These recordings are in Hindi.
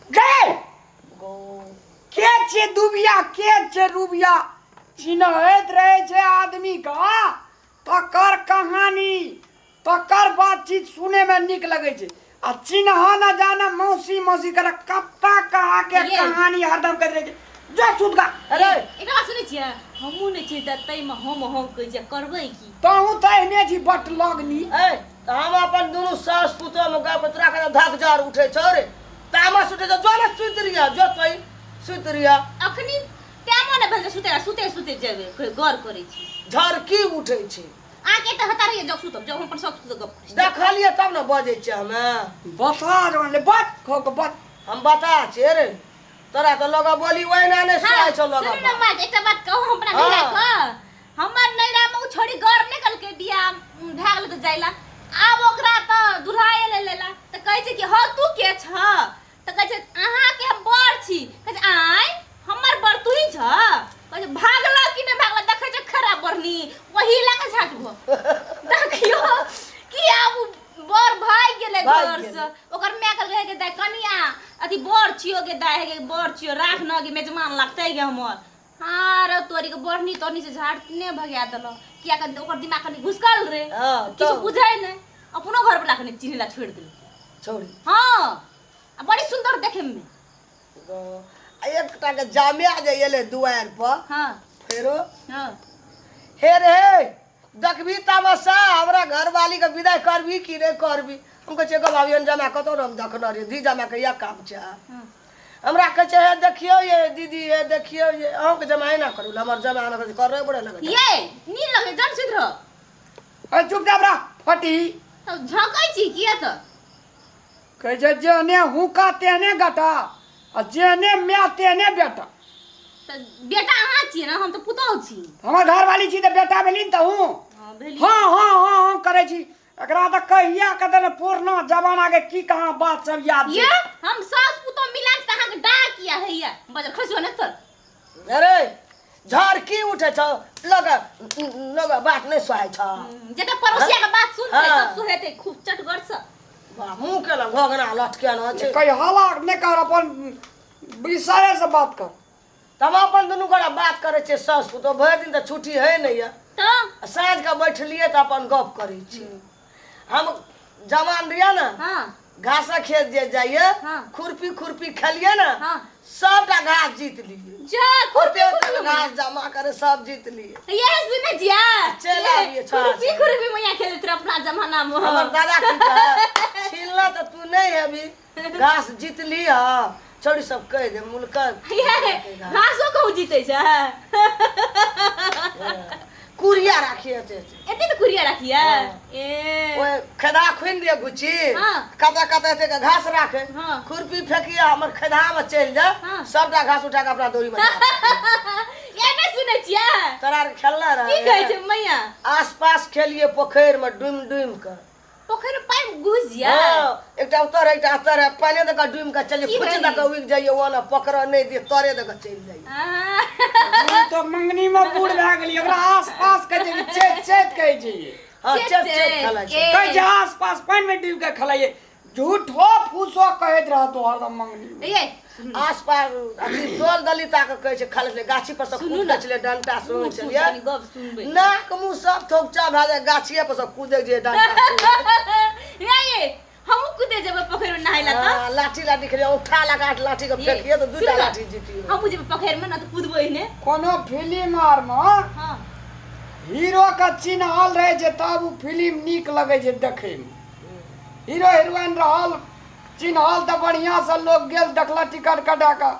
गए के छे दुबिया के छे रुबिया चिन्हैत रहे छे आदमी का तकर कहानी तकर बातचीत सुने में निक लगे छे आ चिन्ह न जाना मौसी मौसी कर कप्पा कहा के कहानी हरदम कर रहे छे जो सुदगा अरे एकरा सुनै छियै हमहु नै छियै तै में हम कह जे करबै की तहु तहने जी बट लगनी ए त हम अपन दुनु सास पुतो में गाय पतरा के धक जार उठे छ रे तामस उठे छ जोने सुत रिया जो तई सुत रिया अखनी टाइमो नै भेल सुते सुते जेबे कोई गौर करै छी झरकी उठे छै आके त हता रहिए जब सुतब जब हम अपन सब गप देखलिए तब न बजे छ हमें बता जोन ले बट खो के बट हम बता छे रे तोरा त लगा बोली ओइना नै सुनाय छ लगा सुन न माय एकटा बात कहू हमरा नैरा क हमर नैरा में उ छोड़ी गौर नै कल के बिया भागल त जाइला आब ओकरा त दुराए ले लेला त कहै छै कि ह तू के छ त कहै छै अहाँ के हम बड़ छी कहै छै आय हमर बड़ तू ही छ कहै छै भागला कि नै भागला देखै छै खराब बरनी वही लगा झाटबो देखियो कि आब बड़ भाई गेले घर से ओकर माय कल रहे के दाय कनिया अथी बड़ छियो के दाय के बड़ छियो राख न के मेजमान लगतै गे हमर हां रे तोरी के बड़नी तोनी से झाटने भगा देलो किया के ओकर दिमाग कनी घुसकल रे किछु बुझाय नै अपनो घर वाला कनी चिन्हला छोड़ देल छोड़ी हां बड़ी सुंदर देखे में एकटा के जामिया जे एले दुआर पर हां फेरो हां हे रे देखबी तमाशा हमरा घरवाली के विदाई करबी कि रे करबी हम कह छे गबावियन जमा कतो हम देखना रे धी जमा के या काम छ हमरा कह छे हे देखियो ये दीदी ये देखियो ये अहो के जमा ना करू हमर जमा ना करे बड़े लगे ये नी लगे जन सिद्र ए चुप जा बरा फटी तो झकै छी किया त कह जे जेने हुका तेने गटा आ जेने म्या तेने बेटा त बेटा अहाँ छी ना हम त पुतौ छी हमर घर वाली छी त बेटा भेली त हूं हां भेली हां करे छी एकरा त कहिया कदन पुरना जमाना के की कहां बात सब याद ये हम सास पुतो मिलान से अहाँ के डा किया है ये बजर खसो न तर अरे झरकी उठे छ लगा बात नहीं सुहाय छ जेटा पड़ोसिया के बात सुनते तब सुहेते खूब चटगर से मुंह के ना घगना लटके न छे कई हाला ने कर अपन विषय से बात कर तब अपन दुनू गोरा बात करे छे सास पुतो भर दिन त छुट्टी है नहीं है तो साँझ के बैठलिए त अपन गप करे छी हम जवान रिया ना हां घास खेत जे जाइए खुरपी खेलिए ना सबटा घास जीत लिए जा खुरपी घास जमा करे सब जीत लिए ये सुने जिया चल आइए खुरपी मैया खेले तेरा अपना जमाना में हमर दादा की कहे छीलना त तू नहीं है अभी घास जीत लिया छोड़ी सब कह दे मुलकर घासो कहू जीते छ कुरिया राखिए एते तो कुरिया राखिया ए ओए खदा खुइन दे गुची कता कता ते घास राखे खुरपी फेकिया हमर खदा में चल जा सबटा घास उठा के अपना डोरी में ये मैं सुने छिया तोरा खेलना रहे की कहै छै मैया आसपास खेलिए पोखर में डूम के पोखर में पानी घुस जा एकटा उतर एकटा उतर पानी दे के डूम के चलिए फुच दे के उग जाइए ओना पकड़ नहीं दे तोरे दे के चल जाइए तो मंगनी में बूढ़ भ गेली ओकरा आसपास के जे चेत कहै छै हां चेत खेला छै कहै छै आसपास पानी में डूब के खलाइए झूठो फूसो कहैत रहतो हरदम मंगनी ये आसपास अथी डोल दलिता के कहै छै खाले गाछी पर से कूद चले डंटा सुन चलिए गप सुनबे नाक मुंह सब थोकचा भ जाए गाछिए पर से कूदे जे डंटा ये हम कूदे जेबे पोखर में नहाइला त लाठी खेले उठा लगा लाठी के फेंकिए तो दूटा लाठी जीती हम जेबे पोखर में न त कूदबे ने कोनो फिल्म आर में हां हीरो का चिन्हल रहे जे तब उ फिल्म नीक लगे जे देखे में हीरो हीरोइन रहल चिन्हल त बढ़िया से लोग गेल देखला टिकट कटा के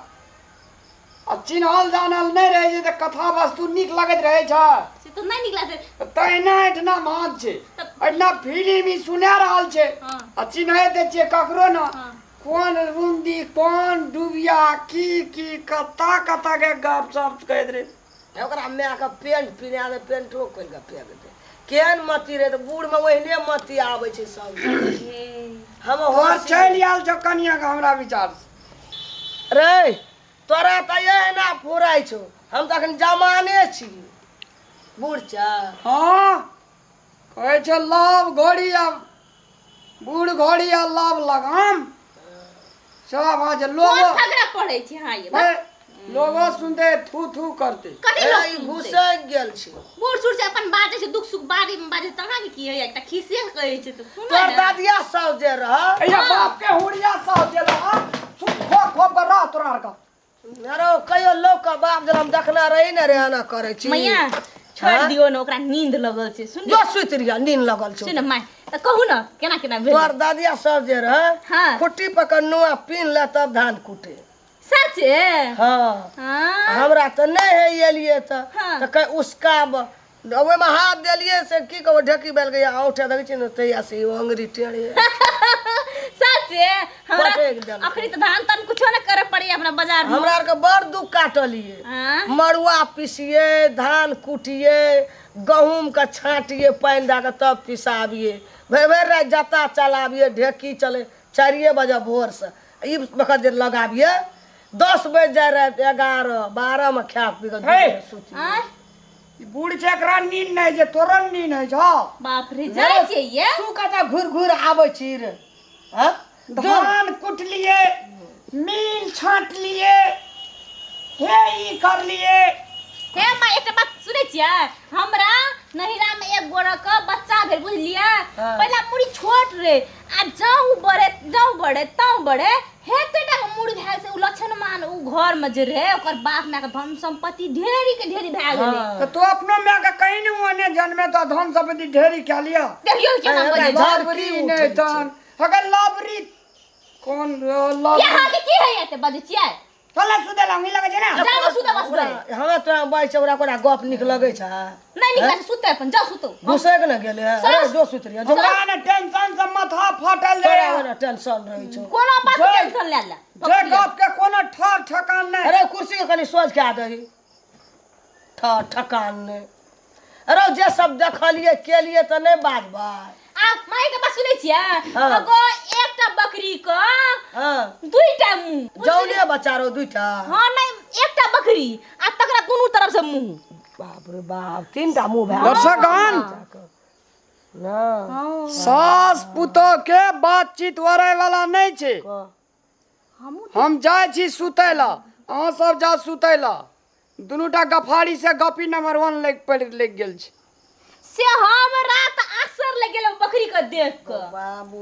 आ चिन्हल जानल नहीं रहे जे त कथा वस्तु नीक लगत रहे छ से तो नहीं निकला से तैना इतना मान छे इतना फिल्म ही सुना रहल छे आ चिन्हे दे छे ककरो न कौन रुंदी कौन डुबिया की कता के गप सप कहत रे ओकरा मैं का पेंट पिना दे पेंटो कोन का पे दे केन मती रे त बूढ़ में ओहने मती आवे छै सब हम हो चल आल छ कनिया के हमरा विचार से रे तोरा त एना फुराई छौ हम त अखन जमाने छी बूढ़ छ हां कहै छ लव घोड़ी आ बूढ़ घोड़ी आ लव लगाम सब आज कोन लोगो झगड़ा पड़े छै हां ये ए, लोगो सुनते थू थू करते कथि ए, लोग ई सुनते? घुसैक गेल छै बूढ़ सूढ़ से अपन बाजे छै दुख सुख बारी में बाजे तना के की है एकटा खिसे कहै छै तो सुन तोर दादिया सब जे रह या बाप के हुड़िया साथ देला खो खो कर रहा तोरा का अरे कहियो लोग का बाप जब हम देखना रही न रहना करे छी मैया छोड़ हाँ? दियो न ओकरा नींद लगल छै सुन जो सुति रिया नींद लगल छै सुन माय त कहू न केना केना भेल तोर दादिया सब जे रह हाँ। खुट्टी पकड़ नुआ पीन ले तब धान कुटे सच है हाँ हां हमरा तो नहीं है एलिए हाँ। तो कहीं उसका ओए में हाथ देलिए से की कहबो ढेकी बेल गया औठे देखै छी न तैया से वो अंगरी टेढ़े सच है हमरा पटेक देलकै। अखनी त धान तन कुछो न करे पड़ी अपना बाजार में हमरा आर के बड़ दुख काटलिए हां मड़ुआ पीसिए धान कुटिए गहूम के छाटिए पानि दे के तब पिसाबिए भरि भरि राति जता चलाबिए ढेकी चले 4 बजे भोर से ई वक्त जे लगाबिए 10 बजे जाए राति 11 12 में खा पी के हे! सुती आय बूढ़ छै एकरा नींद नहीं जे तोरन नींद है छ बाप रे जाय छै ये तू कता घुर घुर आबै छी रे हां धान कुट लिए मील छाट लिए हे ई कर लिए हे माय एकटा बात सुनै छियै हमरा नहिरा में एक गोरा का बच्चा भेल बुझलियै हाँ। पहला मुड़ी छोट रे आ जाऊ बड़े ताऊ बड़े हे तेटा के मुड़ी भेल से उ लक्षण मान उ घर में जे रहे ओकर बाप माय के धन संपत्ति ढेरी के ढेरी भए गेलै हाँ। तो तू अपनो में के कहीं नहीं ओने जन्मे तो धन संपत्ति ढेरी क्या लिया देखियो केना हे, बजे हे, लाबरी उठै नहीं छै। तन अगर लाबरी कौन ये लाबरी हाल के की है एते बजे छियै चले सुते लंगी लगे छै ना जाओ सुते बस गए हमरा तोरा बाई चौरा कोरा गप निक लगै छै नहीं निकल से सुते अपन जाओ सुतो घुसे के न गेले अरे जो सुत रिया जो हमरा ने टेंशन से माथा फाटल तोरा रे वाला टेंशन रहै छौ कोनो बात के जय। टेंशन ले ले जे गप के कोनो ठर ठकान नहीं अरे कुर्सी के कनी सोच के आ दही ठकान ने अरे जे सब देखलिए केलिए त नहीं बाजबा आ माय के बात सुनै छियै हाँ। अगो एकटा बकरी का हां दुईटा मुंह जौने बच्चा रो दुइटा हाँ नहीं एकटा बकरी आ तकरा दुनू तरफ से मुंह बाप रे बाप 3टा मुंह भए दर्शकगण ना सास पुतो के बातचीत वरे वाला नहीं छै हम जाय छी सुतै ला अहाँ सब जा सुतै ला दुनूटा गफाड़ी से गपी नंबर 1 लग गेल छै से हम रात अक्सर लगे बकरी के देख के बाबू